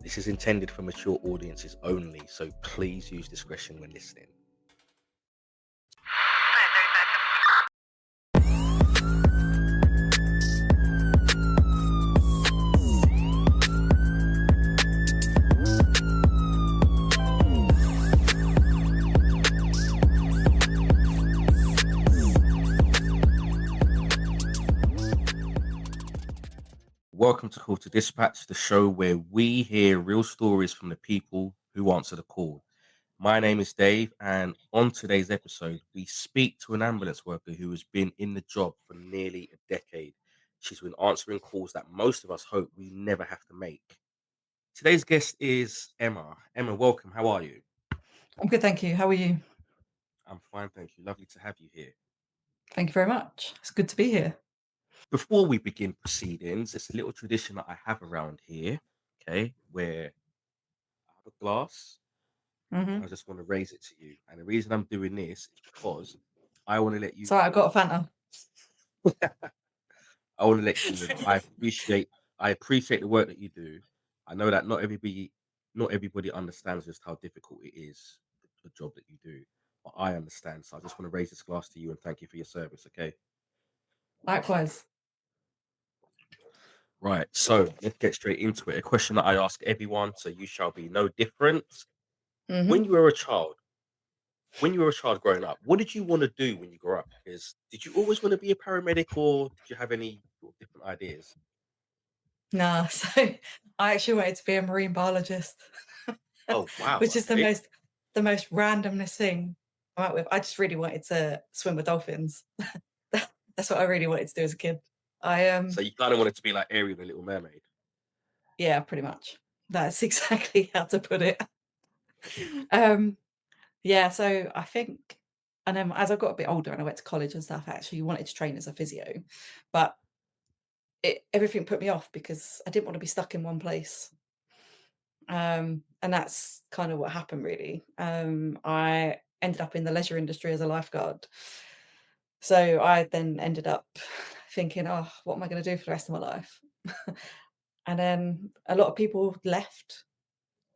This is intended for mature audiences only, so please use discretion when listening. Welcome to Call to Dispatch, the show where we hear real stories from the people who answer the call. My name is Dave, and on today's episode, we speak to an ambulance worker who has been in the job for nearly a decade. She's been answering calls that most of us hope we never have to make. Today's guest is Emma. Emma, welcome. How are you? I'm good, thank you. How are you? I'm fine, thank you. Lovely to have you here. Thank you very much. It's good to be here. Before we begin proceedings, it's a little tradition that I have around here, okay, where I have a glass and I Hmm. just want to raise it to you. And the reason I'm doing this is because I want to let you So I've know. got a Fanta. I want to let you know that I appreciate the work that you do. I know that not everybody understands just how difficult it is, the job that you do. But I understand. So I just want to raise this glass to you and thank you for your service, okay? Likewise. Right. So let's get straight into it. A question that I ask everyone, so you shall be no different. When Hmm. you were a child, when you were a child growing up, what did you want to do when you grew up? Because did you always want to be a paramedic, or did you have any sort of different ideas? Nah, so I actually wanted to be a marine biologist, Oh wow, which is the okay. most randomness thing I'm out with. I just really wanted to swim with dolphins. That's what I really wanted to do as a kid. I So you kind of wanted to be like Ariel, the Little Mermaid. Yeah, pretty much. That's exactly how to put it. Um, yeah, so I think, and then as I got a bit older and I went to college and stuff, I actually wanted to train as a physio, but everything put me off because I didn't want to be stuck in one place. And that's kind of what happened really. I ended up in the leisure industry as a lifeguard. So I then ended up thinking, oh, what am I going to do for the rest of my life? And then a lot of people left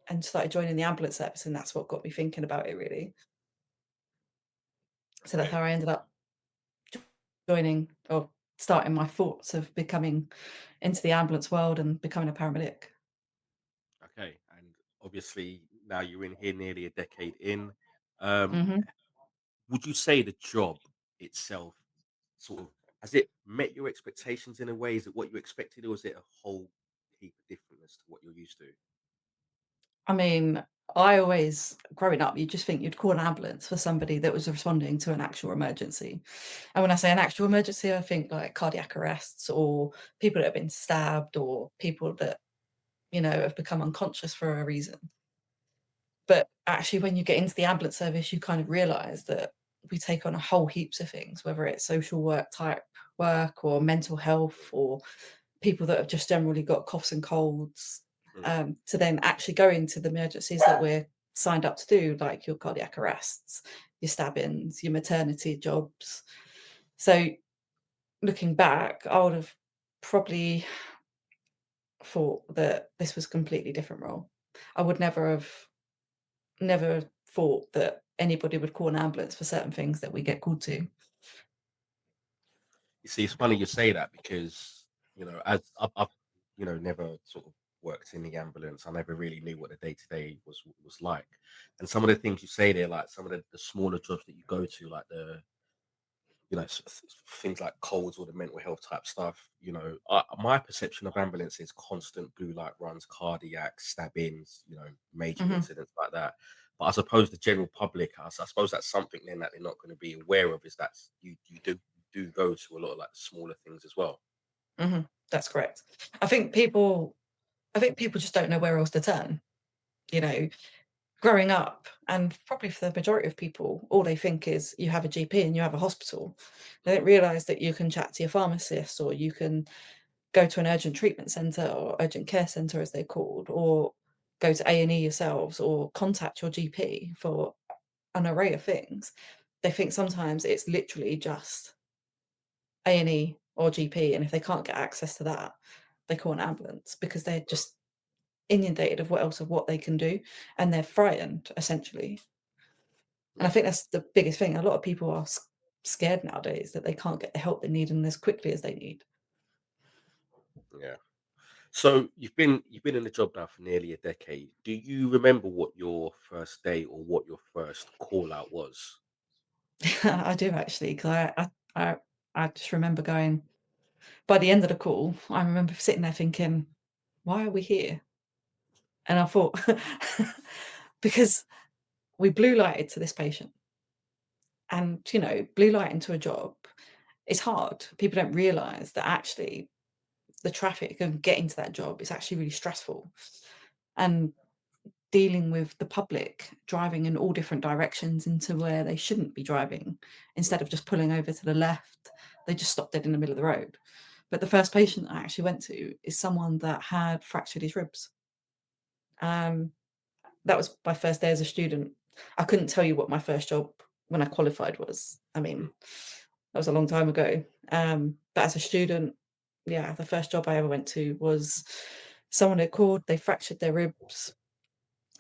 and started joining the ambulance service, and that's what got me thinking about it really. So that's Okay, how I ended up joining or starting my thoughts of becoming into the ambulance world and becoming a paramedic. okay, and obviously now you're in here nearly a decade in. Um, Mhm. would you say the job itself sort of has it met your expectations in a way? Is it what you expected, or is it a whole heap of differentness to what you're used to? I mean, I always growing up, you just think you'd call an ambulance for somebody that was responding to an actual emergency. And when I say an actual emergency, I think like cardiac arrests or people that have been stabbed or people that, have become unconscious for a reason. But actually, when you get into the ambulance service, you kind of realize that we take on a whole heaps of things, whether it's social work type work or mental health or people that have just generally got coughs and colds, Mm. to then actually go into the emergencies that we're signed up to do, like your cardiac arrests, your stabbings, your maternity jobs. So looking back, I would have probably thought that this was a completely different role. I would never thought that anybody would call an ambulance for certain things that we get called to. You see, it's funny you say that because as I've never sort of worked in the ambulance. I never really knew what the day to day was like, and some of the things you say there, like some of the smaller jobs that you go to, like the things like colds or the mental health type stuff. My perception of ambulance is constant blue light runs, cardiac stabbings, major Mhm. incidents like that. But I suppose the general public, I suppose that's something then that they're not going to be aware of is that you do go to a lot of like smaller things as well. Mhm. That's correct. I think people just don't know where else to turn, you know? Growing up, and probably for the majority of people, all they think is you have a GP and you have a hospital. They don't realize that you can chat to your pharmacist or you can go to an urgent treatment center or urgent care center as they're called, or go to A&E yourselves or contact your GP for an array of things. They think sometimes it's literally just A&E or GP, and if they can't get access to that, they call an ambulance because they're just inundated of what they can do, and they're frightened essentially. And I Yeah, think that's the biggest thing. A lot of people are scared nowadays that they can't get the help they need and as quickly as they need. yeah. So you've been in the job now for nearly a decade. Do you remember what your first day or what your first call out was? I do actually, because I I just remember going by the end of the call, I remember sitting there thinking, "Why are we here?" And I thought, because we blue lighted to this patient, and blue light into a job is hard. People don't realise that actually the traffic of getting to that job is actually really stressful, and dealing with the public driving in all different directions into where they shouldn't be driving. Instead Mm, of just pulling over to the left, they just stopped dead in the middle of the road. But the first patient I actually went to is someone that had fractured his ribs. Um, that was my first day as a student. I couldn't tell you what my first job when I qualified was. I mm, mean, that was a long time ago. But as a student, yeah, the first job I ever went to was someone had called, they fractured their ribs,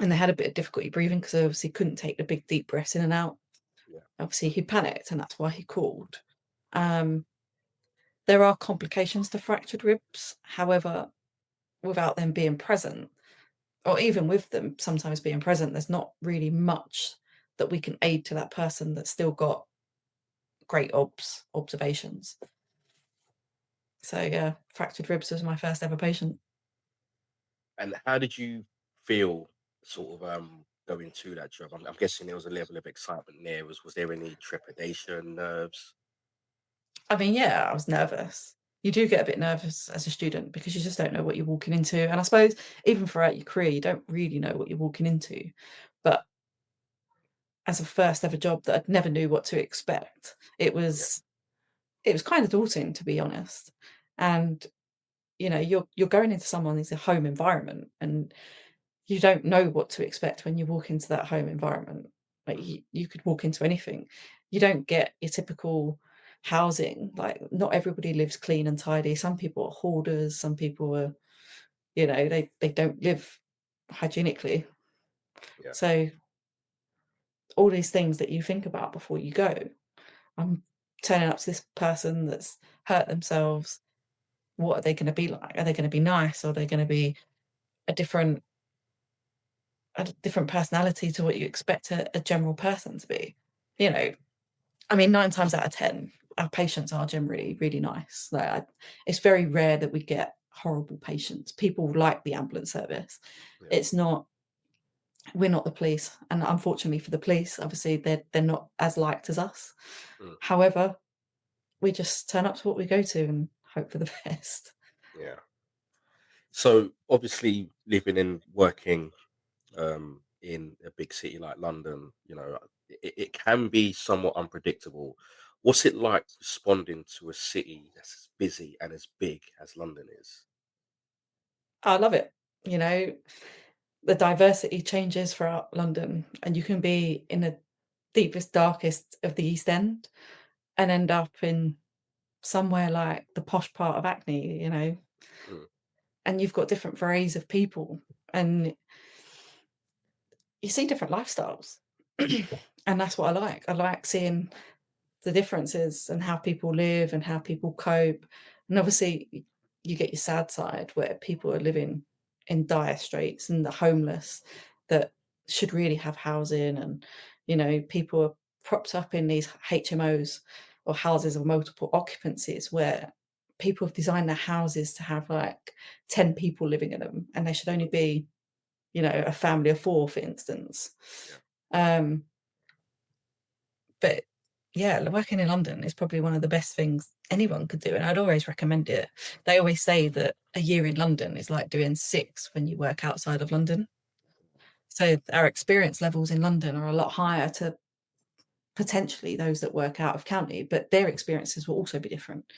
and they had a bit of difficulty breathing because they obviously couldn't take the big deep breaths in and out. yeah, Obviously, he panicked, and that's why he called. Um, there are complications to fractured ribs. However, without them being present, or even with them sometimes being present, there's not really much that we can aid to that person that's still got great observations. So yeah, fractured ribs was my first ever patient. and how did you feel sort of going to that job? I'm guessing there was a level of excitement there. Was there any trepidation, nerves? I mean, yeah, I was nervous. You do get a bit nervous as a student because you just don't know what you're walking into. And I suppose even throughout your career, you don't really know what you're walking into. But as a first ever job that I'd never knew what to expect, Yeah, it was kind of daunting, to be honest. And you're going into someone's home environment, and you don't know what to expect when you walk into that home environment. Like mm, you could walk into anything. You don't get your typical housing. Like not everybody lives clean and tidy. Some people are hoarders. Some people are, they don't live hygienically. yeah, So all these things that you think about before you go. I'm turning up to this person that's hurt themselves. What are they going to be like? Are they going to be nice? Or are they going to be a different a different personality to what you expect a general person to be? You know, I mean, 9 times out of 10, our patients are generally really nice. Like, it's very rare that we get horrible patients. People like the ambulance service. yeah, It's not We're not the police, and unfortunately for the police, obviously they're not as liked as us. mm, However, we just turn up to what we go to and hope for the best. yeah. So obviously, living and working in a big city like London, it can be somewhat unpredictable. What's it like responding to a city that's as busy and as big as London is? I love it. You know, the diversity changes throughout London, and you can be in the deepest, darkest of the East End and end up in somewhere like the posh part of Hackney, Mm, and you've got different varieties of people, and you see different lifestyles. And that's what I like. I like seeing the differences and how people live and how people cope. And obviously, you get your sad side where people are living in dire straits and the homeless that should really have housing. And, people are propped up in these HMOs or houses of multiple occupancies where people have designed their houses to have like 10 people living in them, and they should only mm, be, a family of four, for instance. yeah, Um, but yeah, working in London is probably one of the best things anyone could do, and I'd always recommend it. They always say that a year in London is like doing 6 when you work outside of London. So our experience levels in London are a lot higher to potentially those that work out of county, but their experiences will also be different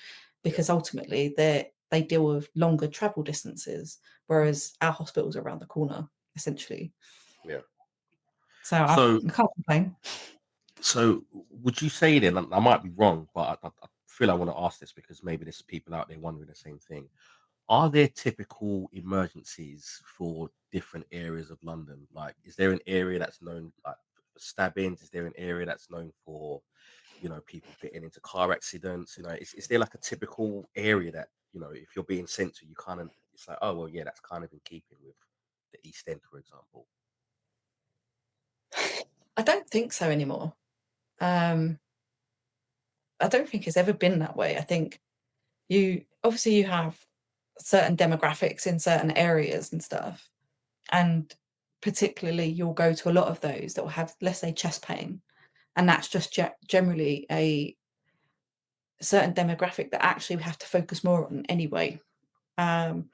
yeah, because ultimately they deal with longer travel distances, whereas our hospitals are around the corner, essentially. yeah. So So, I can't complain. so would you say then? I might be wrong, but I feel I want to ask this because maybe there's people out there wondering the same thing. Are there typical emergencies for different areas of London? Like, is there an area that's known like for stabbings? Is there an area that's known for, people getting into car accidents? Is there like a typical area that, if you're being sent to, you kind of, it's like, oh well, yeah, that's kind of in keeping with the East End, for example. I don't think so anymore. Um, I don't think it's ever been that way. I think you have certain demographics in certain areas and stuff, and particularly you'll go to a lot of those that will have, let's say, chest pain, and that's just generally a certain demographic that actually we have to focus more on anyway. Um,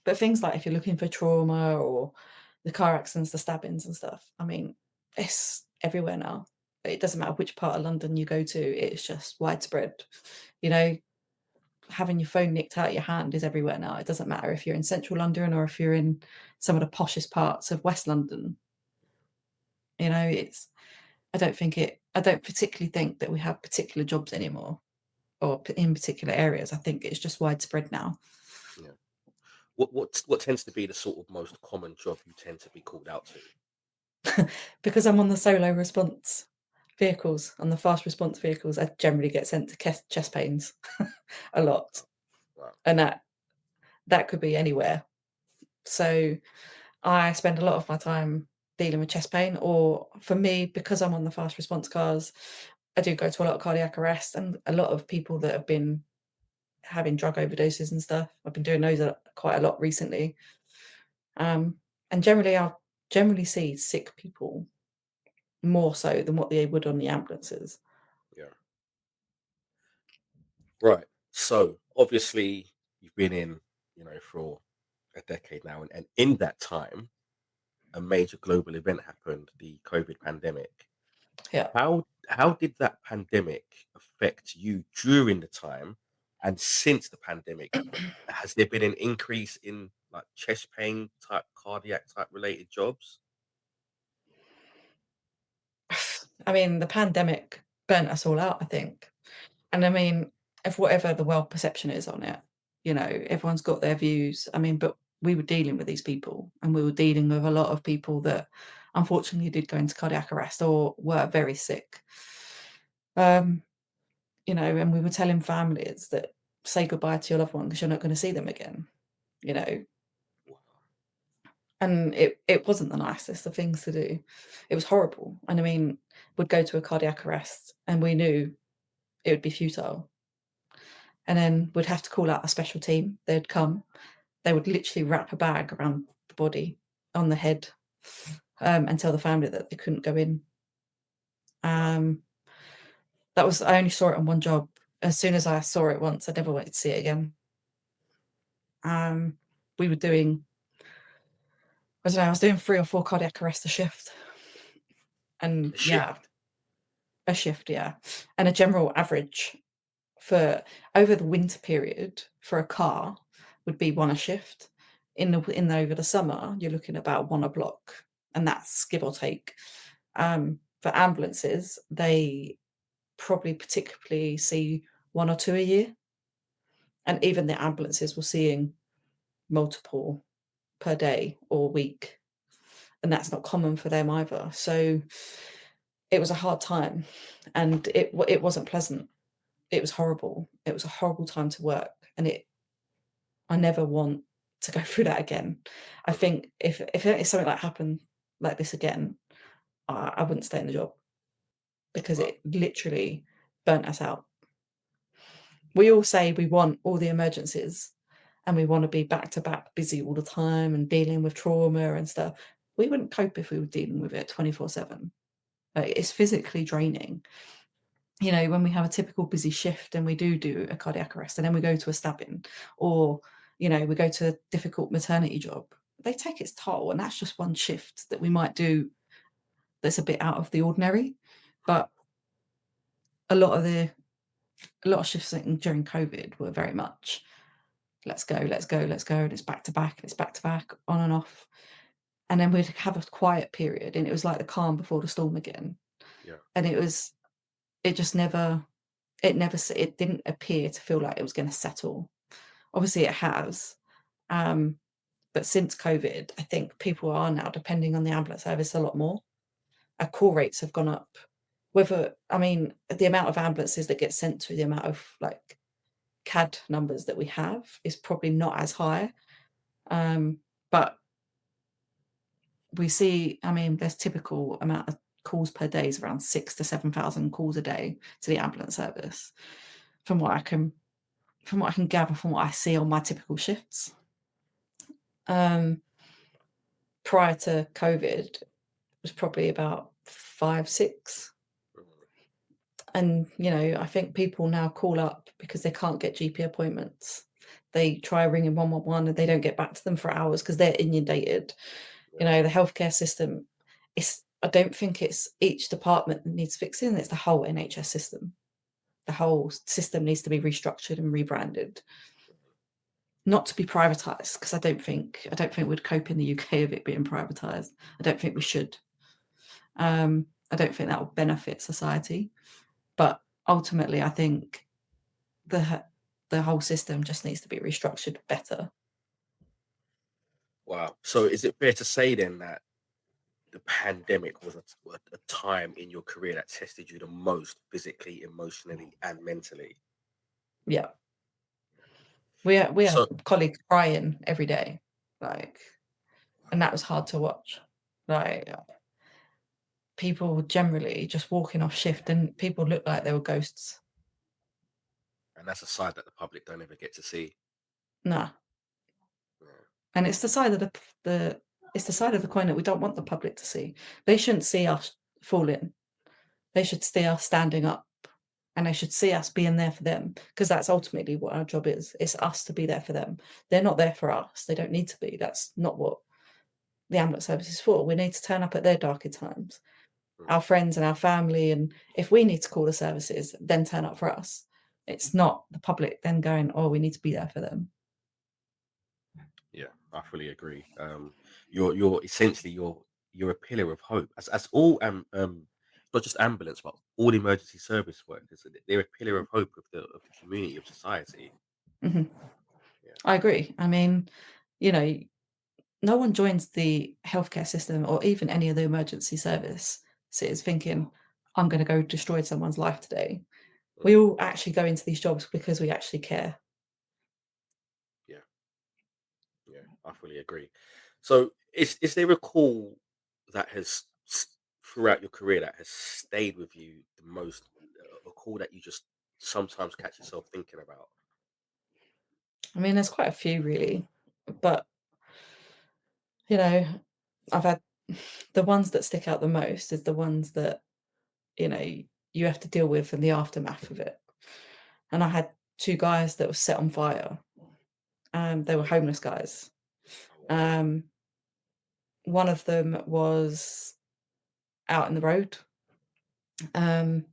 but things like if you're looking for trauma or the car accidents, the stabbings and stuff, I mean, it's everywhere now. It doesn't matter which part of London you go to, it's just widespread. You know, having your phone nicked out of your hand is everywhere now. It doesn't matter if you're in central London or if you're in some of the poshest parts of West London. You know, it's I don't particularly think that we have particular jobs anymore or in particular areas. I think it's just widespread now. Yeah. What tends to be the sort of most common job you tend to be called out to? Because I'm on the solo response vehicles, on the fast response vehicles, I generally get sent to chest pains a lot, Wow. and that could be anywhere. So I spend a lot of my time dealing with chest pain, or for me, because I'm on the fast response cars, I do go to a lot of cardiac arrest and a lot of people that have been having drug overdoses and stuff. I've been doing those quite a lot recently. And generally, I'll generally see sick people more so than what they would on the ambulances. Yeah. Right. So obviously you've been in, for a decade now, and in that time, a major global event happened, the COVID pandemic. Yeah. How did that pandemic affect you during the time, and since the pandemic, has there been an increase in like chest pain type, cardiac type related jobs? I mean, the pandemic burnt us all out, I think. And I mean, if whatever the world perception is on it, you know, everyone's got their views. I mean, but we were dealing with these people and we were dealing with a lot of people that unfortunately did go into cardiac arrest or were very sick. Um, you know, and we were telling families that say goodbye to your loved one because you're not going to see them again, you know. Wow. And it wasn't the nicest of things to do. It was horrible. And I mean, we'd go to a cardiac arrest and we knew it would be futile. And then we'd have to call out a special team. They'd come. They would literally wrap a bag around the body on the head, and tell the family that they couldn't go in. Wow. Um, that was I only saw it on one job. As soon as I saw it once, I never wanted to see it again. Um, we were doing, I don't know, I was doing 3 or 4 cardiac arrests a shift, and A yeah, shift. a shift, yeah, and a general average for over the winter period for a car would be 1 a shift. In over the summer, you're looking about 1 a block, and that's give or take. For ambulances, they probably particularly see 1 or 2 a year, and even the ambulances were seeing multiple per day or week, and that's not common for them either. So it was a hard time, and it wasn't pleasant. It was horrible. It was a horrible time to work, and I never want to go through that again. I Mhm. think if something like happened like this again, I wouldn't stay in the job because Wow. it literally burnt us out. We all say we want all the emergencies and we want to be back to back busy all the time and dealing with trauma and stuff. We wouldn't cope if we were dealing with it 24/7. Like, it's physically draining. You know, when we have a typical busy shift and we do a cardiac arrest and then we go to a stabbing or, you know, we go to a difficult maternity job, they take its toll. And that's just one shift that we might do that's a bit out of the ordinary. But a lot of the a lot of shifts during COVID were very much let's go, let's go, let's go. And it's back to back, and it's back to back, on and off. And then we'd have a quiet period and it was like the calm before the storm again. Yeah. And it just never it didn't appear to feel like it was going to settle. Obviously it has. Um, But since COVID, I think people are now depending on the ambulance service a lot more. Our call rates have gone up. I mean, the amount of ambulances that get sent to the amount of like CAD numbers that we have is probably not as high. But we see, I mean, there's typical amount of calls per day is around 6,000 to 7,000 calls a day to the ambulance service, from what I can gather from what I see on my typical shifts. Prior to COVID, it was probably about 5, 6. Mhm. And, I think people now call up because they can't get GP appointments. They try ringing 111 and they don't get back to them for hours because they're inundated. Yeah. The healthcare system, I don't think it's each department that needs fixing, it's the whole NHS system. The whole system needs to be restructured and rebranded. Not to be privatized, because I don't think we'd cope in the UK of it being privatized. I don't think we should. I don't think that will benefit society. But ultimately, I think the whole system just needs to be restructured better. Wow. So is it fair to say then that the pandemic was a time in your career that tested you the most physically, emotionally, and mentally? Yeah, we had So, colleagues crying every day, like, and that was hard to watch. Like, people generally just walking off shift, and people looked like they were ghosts. and that's a side that the public don't ever get to see. Nah, Yeah. and it's the side of the coin that we don't want the public to see. They shouldn't see us falling. They should see us standing up, and they should see us being there for them, because that's ultimately what our job is. It's us to be there for them. They're not there for us. They don't need to be. That's not what the ambulance service is for. We need to turn up at their darker times, Mm. our friends and our family, and if we need to call the services, then turn up for us. It's not the public then going, oh, we need to be there for them. Yeah, I fully agree. You're essentially you're a pillar of hope. As all not just ambulance, but all emergency service workers. They're a pillar of hope of the community of society. Hmm. Yeah, I agree. I mean, you know, no one joins the healthcare system or even any of the emergency services thinking, I'm going to go destroy someone's life today. We mm, all actually go into these jobs because we actually care. yeah, yeah. I fully agree. So, is there a call that throughout your career that has stayed with you the most? A call that you just sometimes catch yourself thinking about? I mean, there's quite a few really, but you know, I've had the ones that stick out the most is the ones that, you know, you have to deal with in the aftermath of it. And I had two guys that were set on fire. They were homeless guys. Oh wow. Um, One of them was out in the road. Um,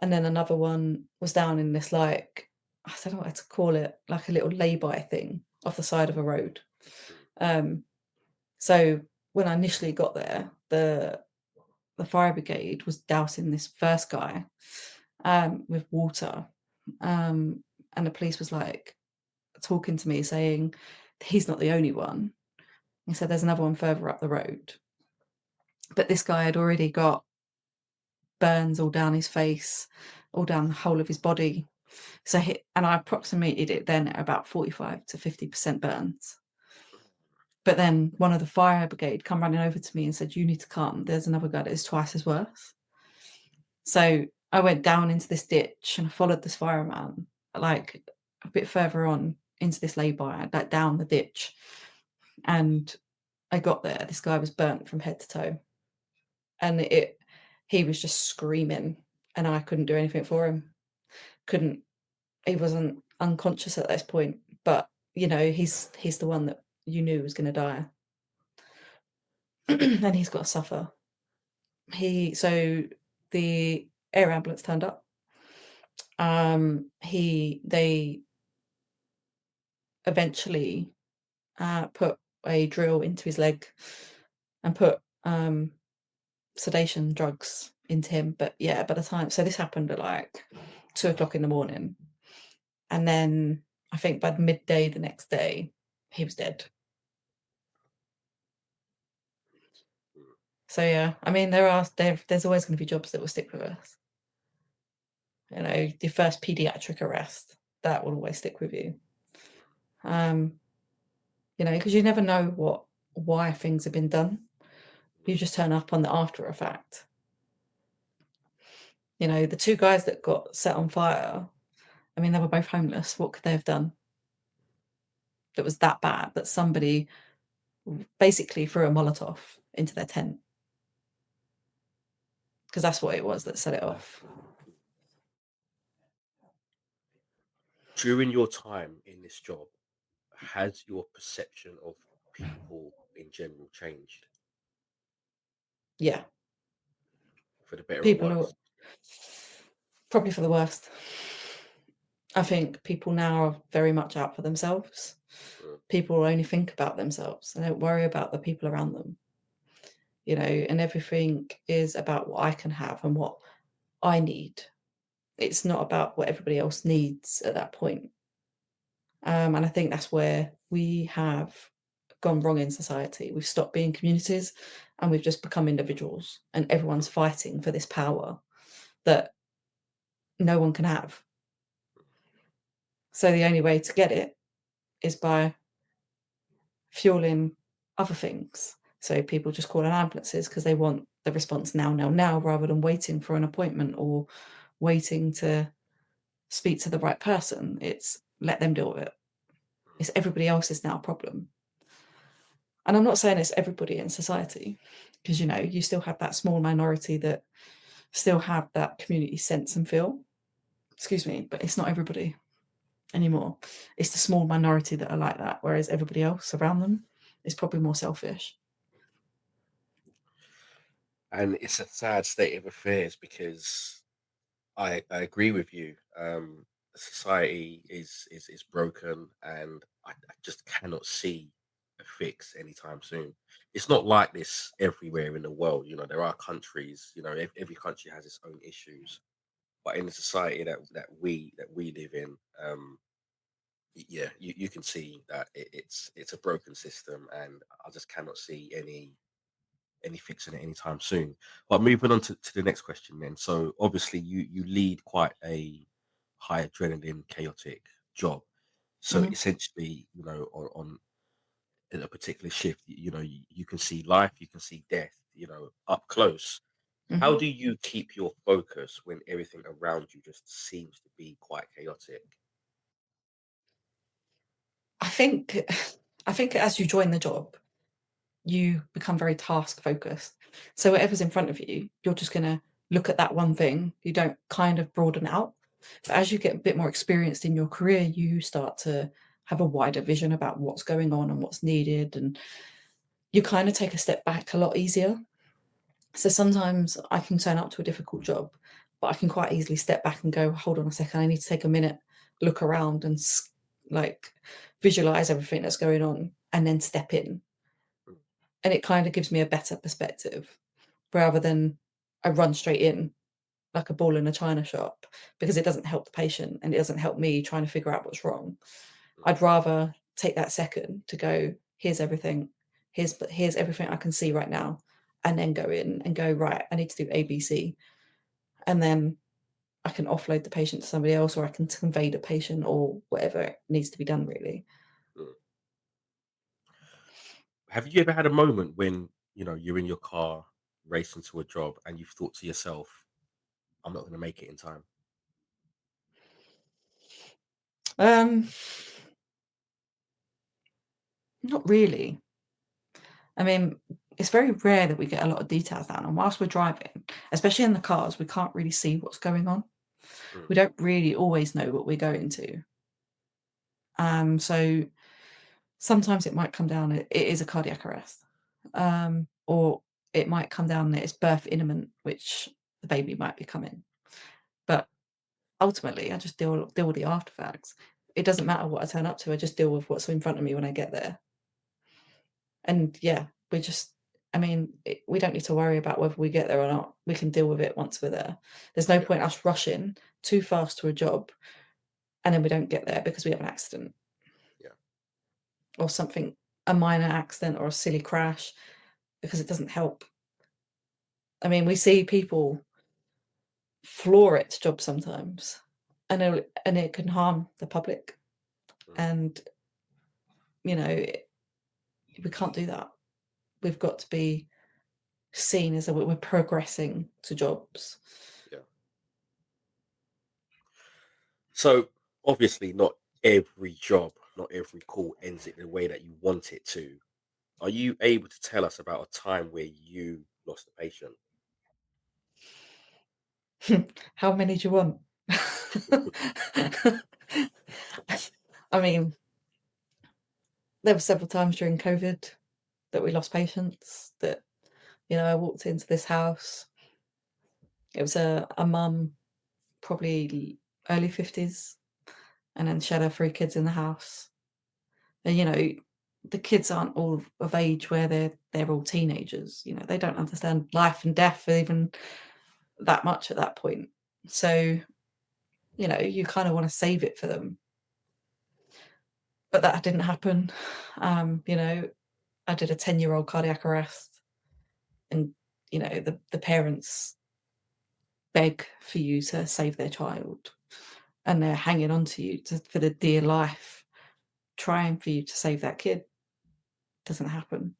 and then another one was down in this, like, I don't know what to call it, like a little lay-by thing off the side of a road. Mm, Um, so when I initially got there, the fire brigade was dousing this first guy with water. Um, and the police was like talking to me saying, he's not the only one. He said there's another one further up the road. But this guy had already got burns all down his face, all down the whole of his body. And I approximated it then at about 45 to 50% burns. But then one of the fire brigade come running over to me and said, you need to come. There's another guy that is twice as worse. So I went down into this ditch and I followed this fireman, like a bit further on into this lay-by, like down the ditch. And I got there. This guy was burnt from head to toe. And he was just screaming and I couldn't do anything for him. Couldn't He wasn't unconscious at this point, but he's the one that you knew was gonna die. And he's gotta suffer. The air ambulance turned up. They eventually put a drill into his leg and put sedation drugs into him. But yeah, by the time so this happened at like 2 o'clock in the morning, and then I think by midday the next day he was dead. So yeah, I mean, there's always going to be jobs that will stick with us. You know, the first pediatric arrest that will always stick with you. Um, you know, because you never know why things have been done. You just turn up on the after effect. You know, the two guys that got set on fire, I mean, they were both homeless. What could they have done that was that bad that somebody basically threw a Molotov into their tent? Because that's what it was that set it off. During your time in this job, has your perception of people in general changed Yeah, for the better or people are worse? probably for the worst. I think people now are very much out for themselves. Mm, People only think about themselves. They don't worry about the people around them, you know, and everything is about what I can have and what I need. It's not about what everybody else needs at that point. And I think that's where we have gone wrong in society. We've stopped being communities and we've just become individuals, and everyone's mm, fighting for this power that no one can have. So the only way to get it is by fueling other things. So people just call in ambulances because they want the response now, now, now, rather than waiting for an appointment or waiting to speak to the right person. It's let them deal with it. mm. It's everybody else's now problem. And I'm not saying it's everybody in society, because you know, you still have that small minority that still have that community sense and feel. Excuse me, but it's not everybody anymore. It's the small minority that are like that, whereas everybody else around them is probably more selfish. And it's a sad state of affairs because I agree with you. Society is broken, and I just cannot see a fix anytime soon. It's not like this everywhere in the world. You know, there are countries. You know, every country has its own issues, but in the society that we live in, yeah, you can see that it's a broken system, and I just cannot see any fixing it anytime soon. But moving on to the next question then. So obviously you lead quite a high adrenaline, chaotic job. So Mhm, essentially, you know, on in a particular shift, you know, you can see life, you can see death, you know, up close. How mhm. do you keep your focus when everything around you just seems to be quite chaotic? I think I think as you join the job, you become very task focused. So whatever's in front of you, you're just gonna look at that one thing. You don't kind of broaden out. But as you get a bit more experienced in your career, you start to have a wider vision about what's going on and what's needed, and you kind of take a step back a lot easier. So sometimes I can turn up to a difficult job, but I can quite easily step back and go, hold on a second, I need to take a minute, look around and like visualize everything that's going on and then step in. Mm, And it kind of gives me a better perspective rather than I run straight in like a ball in a china shop, because it doesn't help the patient and it doesn't help me trying to figure out what's wrong. mm, I'd rather take that second to go, here's everything. Here's everything I can see right now. And then go in and go, right, I need to do ABC. And then I can offload the patient to somebody else, or I can convey the patient, or whatever needs to be done really. mm. Have you ever had a moment when, you know, you're in your car racing to a job and you've thought to yourself, I'm not going to make it in time? Um, Not really. I mean, it's very rare that we get a lot of details down. And whilst we're driving, especially in the cars, we can't really see what's going on. Mm, We don't really always know what we're going to. So sometimes it might come down, it is a cardiac arrest. Or it might come down that it's birth imminent, which the baby might be coming. But ultimately, I just deal with the after facts. It doesn't matter what I turn up to, I just deal with what's in front of me when I get there. And yeah, we just I mean, we don't need to worry about whether we get there or not. We can deal with it once we're there. There's no yeah, point us rushing too fast to a job and then we don't get there because we have an accident yeah. or something, a minor accident or a silly crash, because it doesn't help. I mean, we see people floor its job sometimes, and it can harm the public. Mm, And you know, we can't do that. We've got to be seen as that we're progressing to jobs. yeah. So obviously, not every job, not every call ends it the way that you want it to. Are you able to tell us about a time where you lost a patient? How many do you want? I mean, there were several times during COVID that we lost patients. That I walked into this house. It was a mum, probably early 50s, and then she had her 3 kids in the house. And the kids aren't all of age where they're all teenagers. They don't understand life and death even that much at that point. So you kind of want to save it for them, but that didn't happen. I did a 10-year-old cardiac arrest, and the parents beg for you to save their child, and they're hanging on to you for the dear life, trying for you to save that kid. Doesn't happen.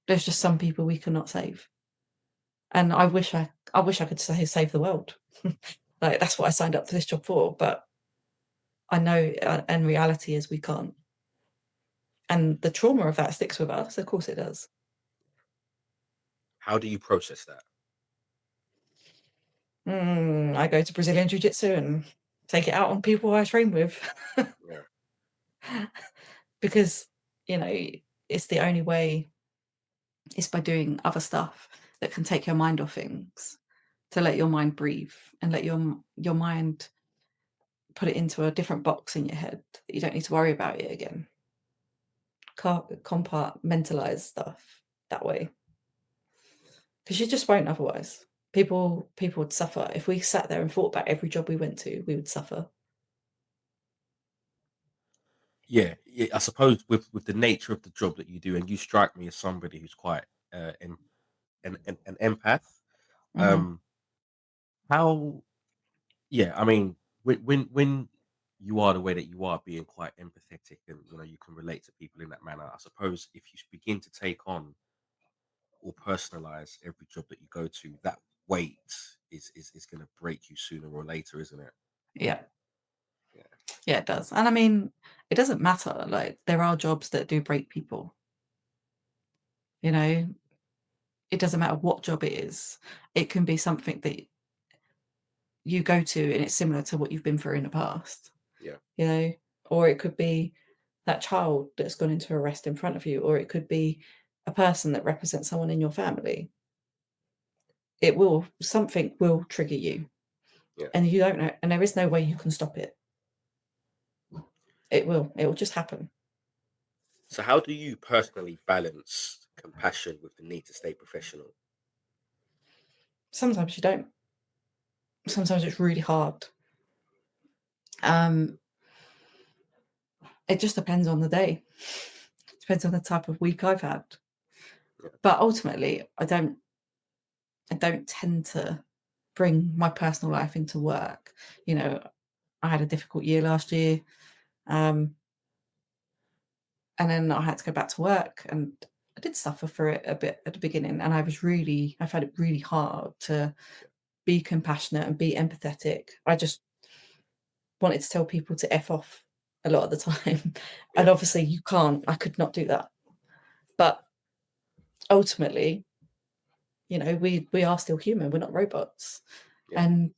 There's just some people we cannot save, and I wish I could save the world. Like, that's what I signed up for this job for, but I know, and reality is we can't. And the trauma of that sticks with us. Of course it does. How do you process that? I go to Brazilian Jiu-Jitsu and take it out on people I train with. Yeah, Because, you know, it's the only way. It's by doing other stuff that can take your mind off things, to let your mind breathe and let your mind put it into a different box in your head that you don't need to worry about it again. Compartmentalize stuff that way, because you just won't otherwise. People would suffer if we sat there and thought about every job we went to. We would suffer. yeah. I suppose with the nature of the job that you do, and you strike me as somebody who's quite an empath. Mhm. Um, how? Yeah, I mean, when you are the way that you are, being quite empathetic, and you can relate to people in that manner. I suppose if you begin to take on or personalize every job that you go to, that weight is going to break you sooner or later, isn't it? Yeah, Yeah, yeah, it does. And I mean, it doesn't matter. Like, there are jobs that do break people. You know, it doesn't matter what job it is. It can be something that you go to and it's similar to what you've been through in the past. yeah, You know, or it could be that child that's gone into arrest in front of you, or it could be a person that represents someone in your family. Something will trigger you, yeah. and you don't know, and there is no way you can stop it. It will just happen. So, how do you personally balance compassion with the need to stay professional? Sometimes you don't. Sometimes it's really hard. Um, it just depends on the day. Depends on the type of week I've had. Yeah, But ultimately, I don't tend to bring my personal life into work. You know, I had a difficult year last year, um, and then I had to go back to work, and I did suffer for it a bit at the beginning, and I found it really hard to yeah, be compassionate and be empathetic. I just wanted to tell people to F off a lot of the time. And yeah, obviously you can't, I could not do that. But ultimately, we are still human. We're not robots. yeah, And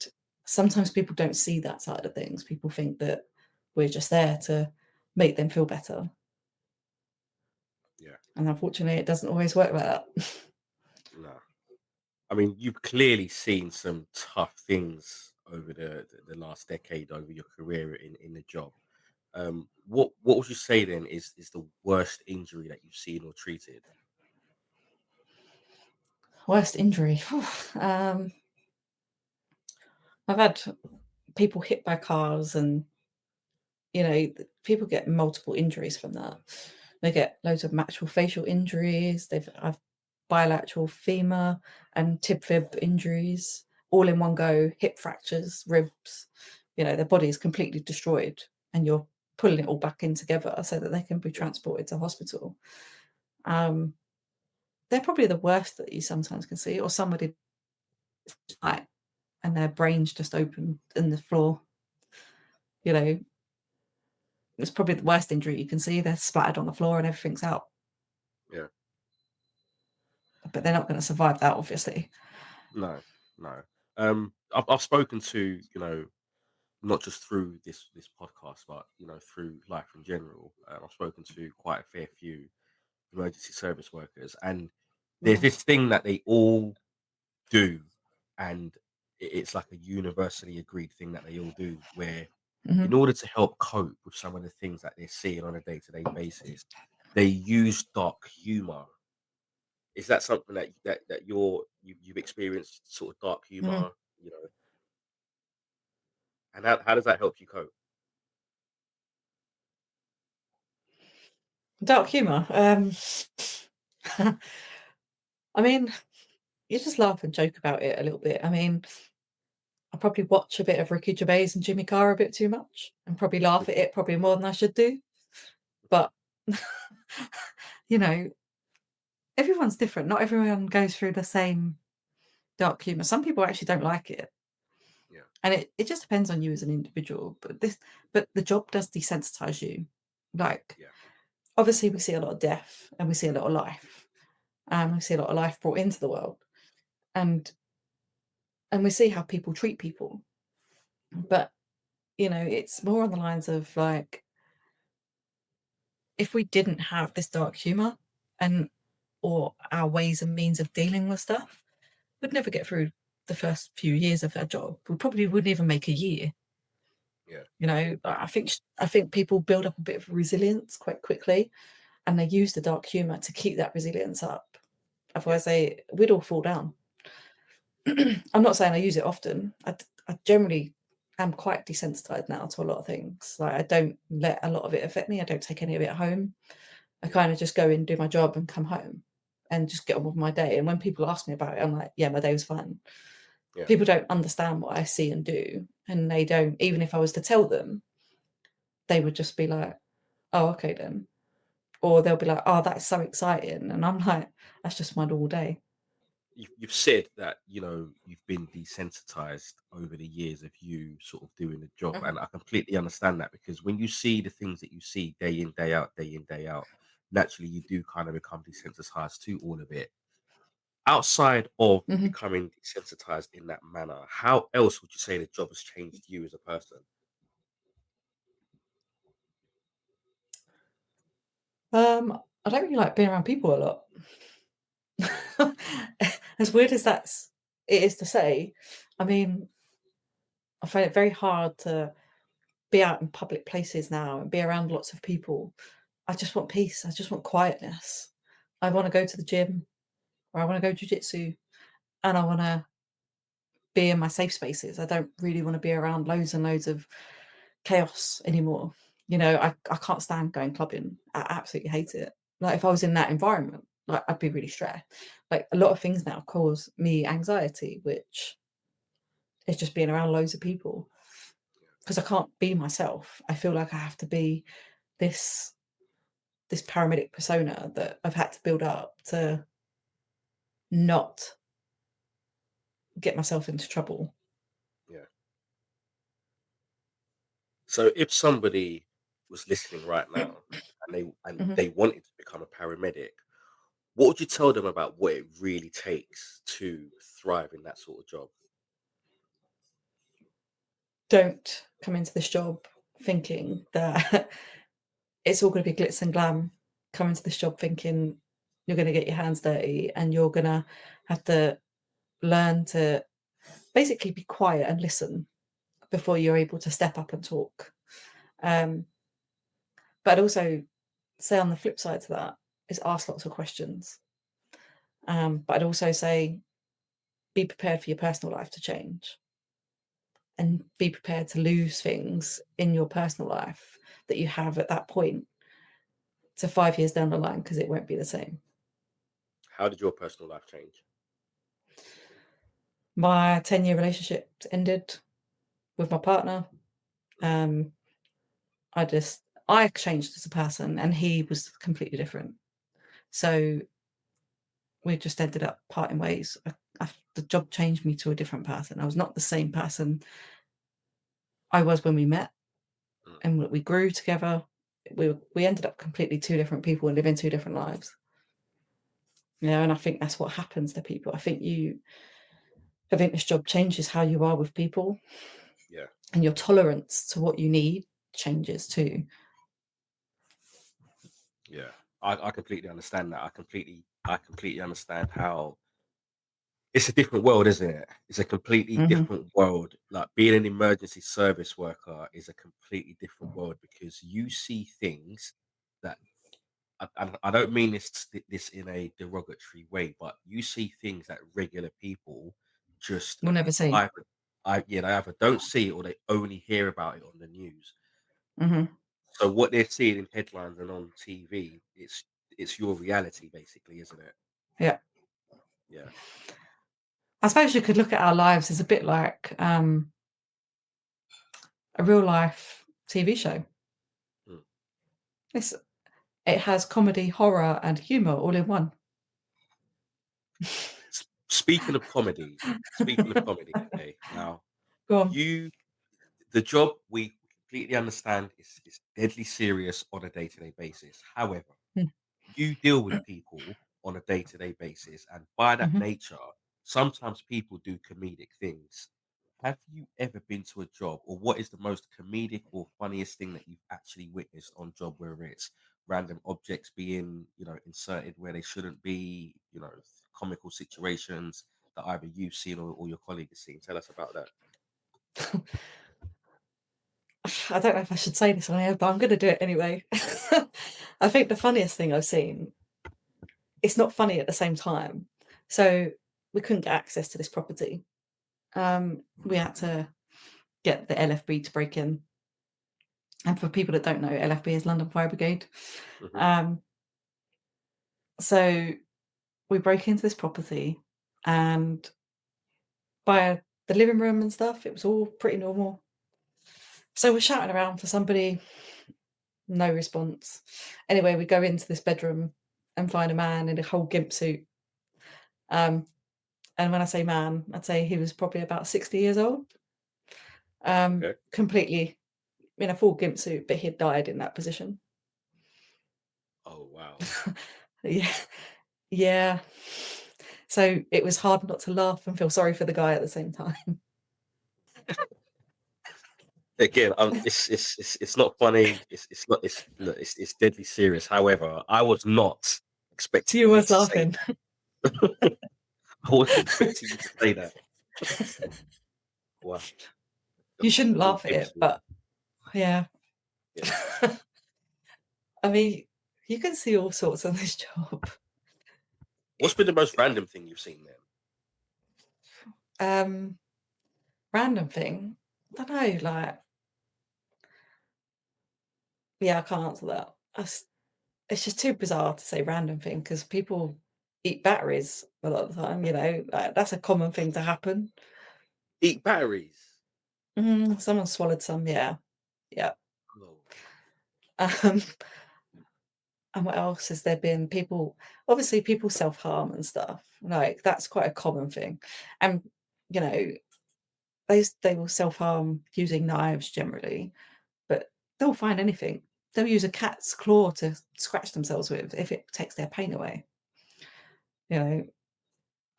sometimes people don't see that side of things. People think that we're just there to make them feel better. yeah. And unfortunately, it doesn't always work like that. No, I mean, you've clearly seen some tough things over the last decade, over your career in the job. What would you say then is the worst injury that you've seen or treated? Worst injury. I've had people hit by cars, and people get multiple injuries from that. They get loads of actual facial injuries. I've bilateral femur and tib fib injuries, all in one go, hip fractures, ribs. Their body is completely destroyed, and you're pulling it all back in together so that they can be Yeah. transported to hospital. Um, they're probably the worst that you sometimes can see, or somebody like and their brains just open in the floor. You know, it's probably the worst injury you can see. They're splattered on the floor and everything's out, Yeah. but they're not going to survive that, obviously. No, no. I've spoken to, not just through this podcast, but through life in general. I've spoken to quite a fair few emergency service workers, and there's Yeah. this thing that they all do, and it's like a universally agreed thing that they all do, where Hmm. in order to help cope with some of the things that they're seeing on a day-to-day basis, they use dark humor. Is that something that you've experienced, sort of dark Hmm. humor, and how does that help you cope? Dark humour. I mean, you just laugh and joke about it a little bit. I mean, I probably watch a bit of Ricky Gervais and Jimmy Carr a bit too much, and probably laugh at it probably more than I should do. But you know, everyone's different. Not everyone goes through the same dark humour. Some people actually don't like it, Yeah, and it just depends on you as an individual. But the job does desensitize you. Like, yeah, obviously, we see a lot of death and we see a lot of life, and we see a lot of life brought into the world, and we see how people treat people. But it's more on the lines of like, if we didn't have this dark humour and or our ways and means of dealing with stuff, we'd never get through the first few years of our job. We probably wouldn't even make a year. yeah, I think people build up a bit of resilience quite quickly, and they use the dark humour to keep that resilience up. yeah, Otherwise, we'd all fall down. I'm not saying I use it often. I generally am quite desensitized now to a lot of things. Like, I don't let a lot of it affect me. I don't take any of it home. I yeah, kind of just go in, do my job, and come home, and just get on with my day. And when people ask me about it, I'm like, yeah, my day was fine. yeah, People don't understand what I see and do, and they don't. Even if I was to tell them, they would just be like, "Oh, okay then," or they'll be like, "Oh, that's so exciting," and I'm like, "That's just my normal day." You've said that you've been desensitized over the years of you sort of doing the job, Mhm, and I completely understand that, because when you see the things that you see day in, day out, day in, day out, naturally you do kind of become desensitized to all of it. Outside of mhm. becoming desensitized in that manner, how else would you say the job has changed you as a person? I don't really like being around people a lot. Yeah, As weird as it is to say, I mean, I find it very hard to be out in public places now and be around lots of people. I just want peace. I just want quietness. I want to go to the gym, or I want to go jujitsu, and I want to be in my safe spaces. I don't really want to be around loads and loads of chaos anymore. I can't stand going clubbing. I absolutely hate it. Like, if I was in that environment, like, I'd be really stressed. Like, a lot of things now cause me anxiety, which is just being around loads of people, because I can't be myself. I feel like I have to be this paramedic persona that I've had to build up to not get myself into trouble. yeah. So if somebody was listening right now, and Mhm. they wanted to become a paramedic, what would you tell them about what it really takes to thrive in that sort of job? Don't come into this job thinking that it's all going to be glitz and glam. Come into this job thinking you're going to get your hands dirty, and you're going to have to learn to basically be quiet and listen before you're able to step up and talk. Um, but I'd also say, on the flip side to that, is ask lots of questions. But I'd also say, be prepared for your personal life to change, and be prepared to lose things in your personal life that you have at that point to 5 years down the line, because it won't be the same. How did your personal life change? My 10-year relationship ended with my partner. Mm, Um, I changed as a person, and he was completely different. So we just ended up parting ways. The job changed me to a different person. I was not the same person I was when we met, mm, and we grew together. We ended up completely two different people and living two different lives. And I think that's what happens to people. I think this job changes how you are with people, yeah, and your tolerance to what you need changes too. yeah. I completely understand that. I completely understand how it's a different world, isn't it? It's a completely Mhm. different world. Like being an emergency service worker is a completely different world because you see things that I don't mean this in a derogatory way, but you see things that regular people just We'll never see. either they either don't see or they only hear about it on the news. Mhm. So what they're seeing in headlines and on TV, it's your reality basically, isn't it? Yeah. Yeah. I suppose you could look at our lives as a bit like, a real life TV show. Mm. It's It has comedy, horror, and humour all in one. Speaking of comedy, okay. Now, Go on. you the job we completely understand is deadly serious on a day-to-day basis. However, Mm. you deal with people on a day-to-day basis, and by that Mhm. nature, sometimes people do comedic things. Have you ever been to a job, or what is the most comedic or funniest thing that you've actually witnessed on job, where it's random objects being, inserted where they shouldn't be, comical situations that either you've seen or your colleague has seen? Tell us about that. I don't know if I should say this on air, but I'm gonna do it anyway. I think the funniest thing I've seen, it's not funny at the same time. So, we couldn't get access to this property. We had to get the LFB to break in, and for people that don't know, LFB is London Fire Brigade. Hmm. Um, so we broke into this property, and by the living room and stuff, it was all pretty normal. So we're shouting around for somebody, no response. Anyway, we go into this bedroom and find a man in a whole gimp suit. Um, and when I say man, I'd say he was probably about 60 years old, Okay. completely in a full gimp suit, but he had died in that position. Oh wow. Yeah, yeah. So it was hard not to laugh and feel sorry for the guy at the same time. Again, it's not funny. It's not it's look, it's deadly serious. However, I was not expecting You you was to say laughing. that. I wasn't expecting you to say that. Wow, the You shouldn't full laugh at it, gimp. but yeah. Yeah. I mean, you can see all sorts on this job. What's been the most random thing you've seen then? Um, Random thing. I don't know, like, yeah, I can't answer that. It's just too bizarre to say random thing because people eat batteries a lot of the time, like, that's a common thing to happen. Eat batteries. Someone swallowed some, yeah. Yeah. Oh, Um, and what else has there been? Obviously, people self-harm and stuff. Like, that's quite a common thing. And, you know, they will self-harm using knives generally, but they'll find anything. They'll use a cat's claw to scratch themselves with if it takes their pain away. You know,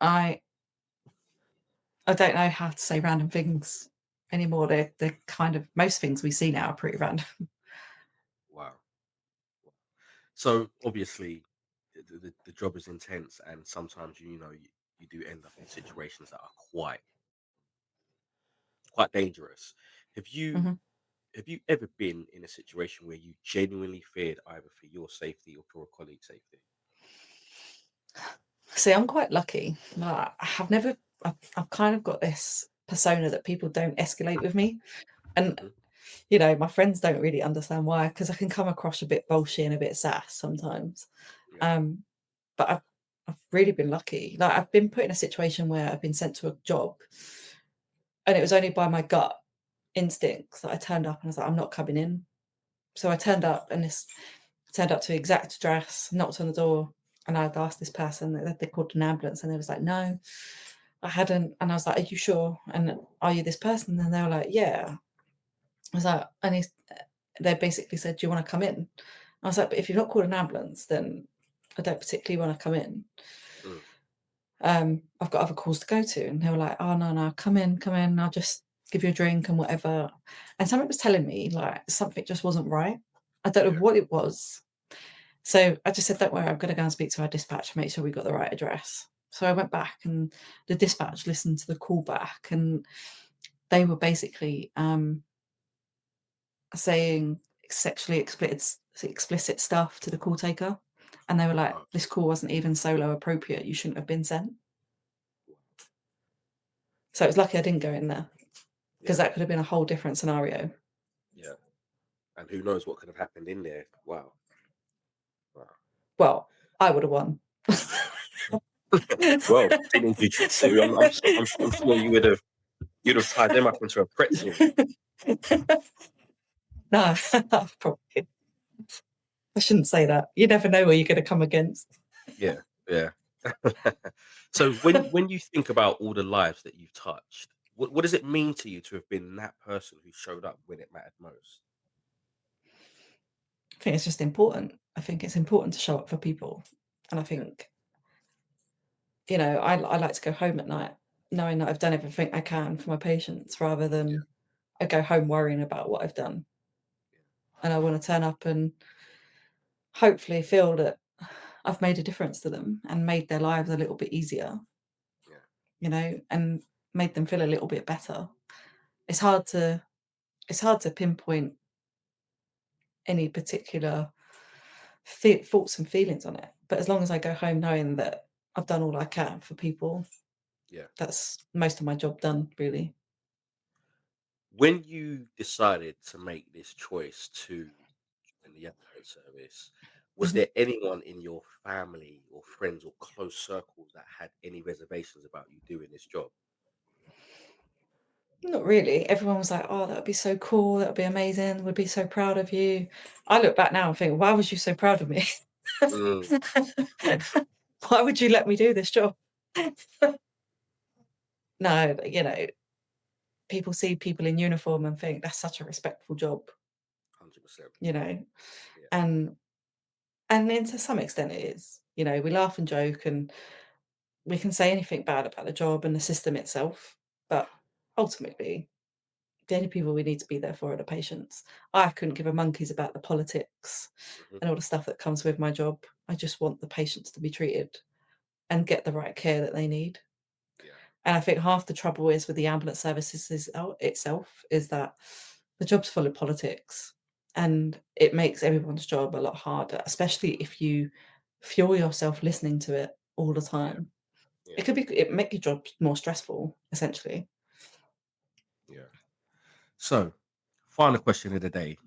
I I don't know how to say random things anymore. They're kind of most things we see now are pretty random. wow. So obviously, the job is intense, and sometimes you do end up in situations that are quite dangerous. Have you Mhm. have you ever been in a situation where you genuinely feared either for your safety or for a colleague's safety? See, I'm quite lucky. Like, I've kind of got this persona that people don't escalate with me, and Hmm. my friends don't really understand why because I can come across a bit bolshy and a bit sass sometimes. Yeah. Um, but I've I've really been lucky. Like, I've been put in a situation where I've been sent to a job, and it was only by my gut instincts that I turned up and I was like, "I'm not coming in." So I turned up, and this turned up to the exact address, knocked on the door, and I'd asked this person that they called an ambulance, and they was like, "No, I hadn't." And I was like, "Are you sure? And are you this person?" And they were like, "Yeah." I was like, and they basically said, "Do you want to come in?" I was like, "But if you've not called an ambulance, then I don't particularly want to come in. Mm. I've got other calls to go to." And they were like, "Oh, no, no, come in. I'll just give you a drink and whatever." And something was telling me like something just wasn't right. I don't know Yeah. what it was. So I just said, "Don't worry, I'm going to go and speak to our dispatch and make sure we got the right address." So I went back, and the dispatch listened to the call back, and they were basically saying sexually explicit stuff to the call taker. And they were like, Oh, "This call wasn't even solo appropriate. You shouldn't have been sent." So it was lucky I didn't go in there, because yeah. that could have been a whole different scenario. Yeah. And who knows what could have happened in there? Wow. Wow. Well, I would have won. Well, seen in jujitsu, I'm sure you'd have tied them up into a pretzel. No, probably. I shouldn't say that. You never know where you're going to come against. Yeah, yeah. So when you think about all the lives that you've touched, what does it mean to you to have been that person who showed up when it mattered most? I think it's just important. I think it's important to show up for people. And I Yeah, think, I like to go home at night knowing that I've done everything I can for my patients, rather yeah, than I go home worrying about what I've done. yeah, And I want to turn up and hopefully feel that I've made a difference to them and made their lives a little bit easier, yeah, and made them feel a little bit better. It's hard to pinpoint any particular thoughts and feelings on it. But as long as I go home knowing that I've done all I can for people, yeah. that's most of my job done, really. When you decided to make this choice to join the ambulance service, was Mhm. there anyone in your family or friends or close circles that had any reservations about you doing this job? Not really. Everyone was like, "Oh, that would be so cool. That would be amazing. We'd be so proud of you." I look back now and think, "Why was you so proud of me? Mm, Why would you let me do this job?" No, but, people see people in uniform and think that's such a respectful job, 100%. you know, Yeah, and then to some extent it is. We laugh and joke, and we can say anything bad about the job and the system itself, but ultimately, the only people we need to be there for are the patients. I couldn't give a monkeys about the politics hmm, and all the stuff that comes with my job. I just want the patients to be treated and get the right care that they need. yeah, And I think half the trouble is with the ambulance services itself is that the job's full of politics, and it makes everyone's job a lot harder, especially if you fuel yourself listening to it all the yeah, time. yeah, It make your job more stressful, essentially. yeah. So, final question of the day.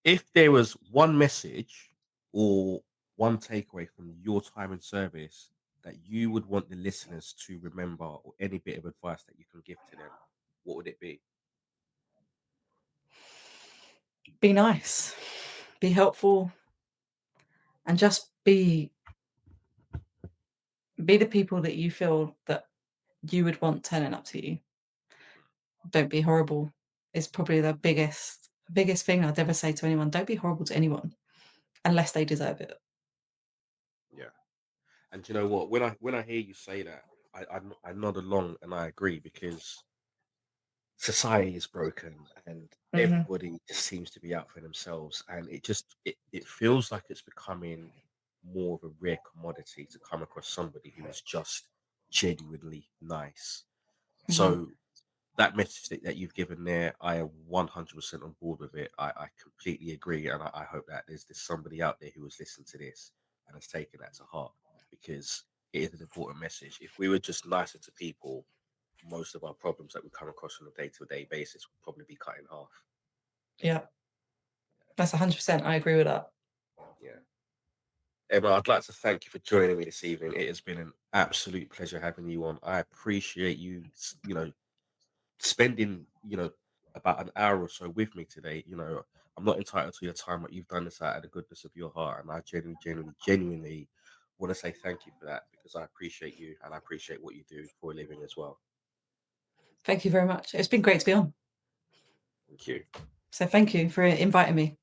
If there was one message or one takeaway from your time in service that you would want the listeners to remember, or any bit of advice that you can give to them, what would it be? Be nice, be helpful, and just be the people that you feel that you would want turning up to you. Don't be horrible is probably the biggest thing I'd ever say to anyone. Don't be horrible to anyone unless they deserve it. Yeah. And do you know what? When I hear you say that, I nod along and I agree, because society is broken and Mhm, everybody just seems to be out for themselves, and it feels like it's becoming more of a rare commodity to come across somebody who is just genuinely nice. mhm. So that message that you've given there, I am 100% on board with it. I completely agree, and I hope that there's somebody out there who has listened to this and has taken that to heart, because it is an important message. If we were just nicer to people, most of our problems that we come across on a day-to-day basis would probably be cut in half. Yeah, that's 100%. I agree with that. Yeah. Emma, I'd like to thank you for joining me this evening. It has been an absolute pleasure having you on. I appreciate you, spending, about an hour or so with me today. I'm not entitled to your time, but you've done this out of the goodness of your heart. And I genuinely want to say thank you for that because I appreciate you and I appreciate what you do for a living as well. Thank you very much. It's been great to be on. Thank you. So thank you for inviting me.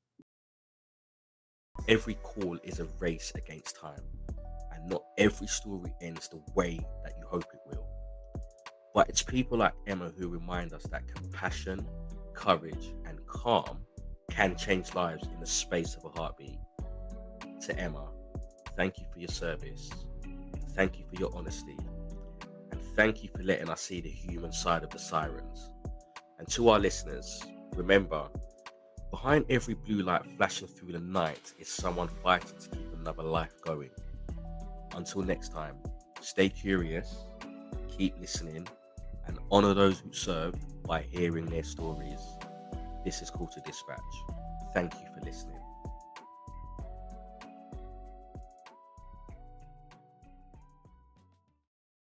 Every call is a race against time, and not every story ends the way that you hope it will. But it's people like Emma who remind us that compassion, courage, and calm can change lives in the space of a heartbeat. To Emma, thank you for your service. Thank you for your honesty. And thank you for letting us see the human side of the sirens. And to our listeners, remember, behind every blue light flashing through the night is someone fighting to keep another life going. Until next time, stay curious, keep listening, and honor those who serve by hearing their stories. This is Call to Dispatch. Thank you for listening.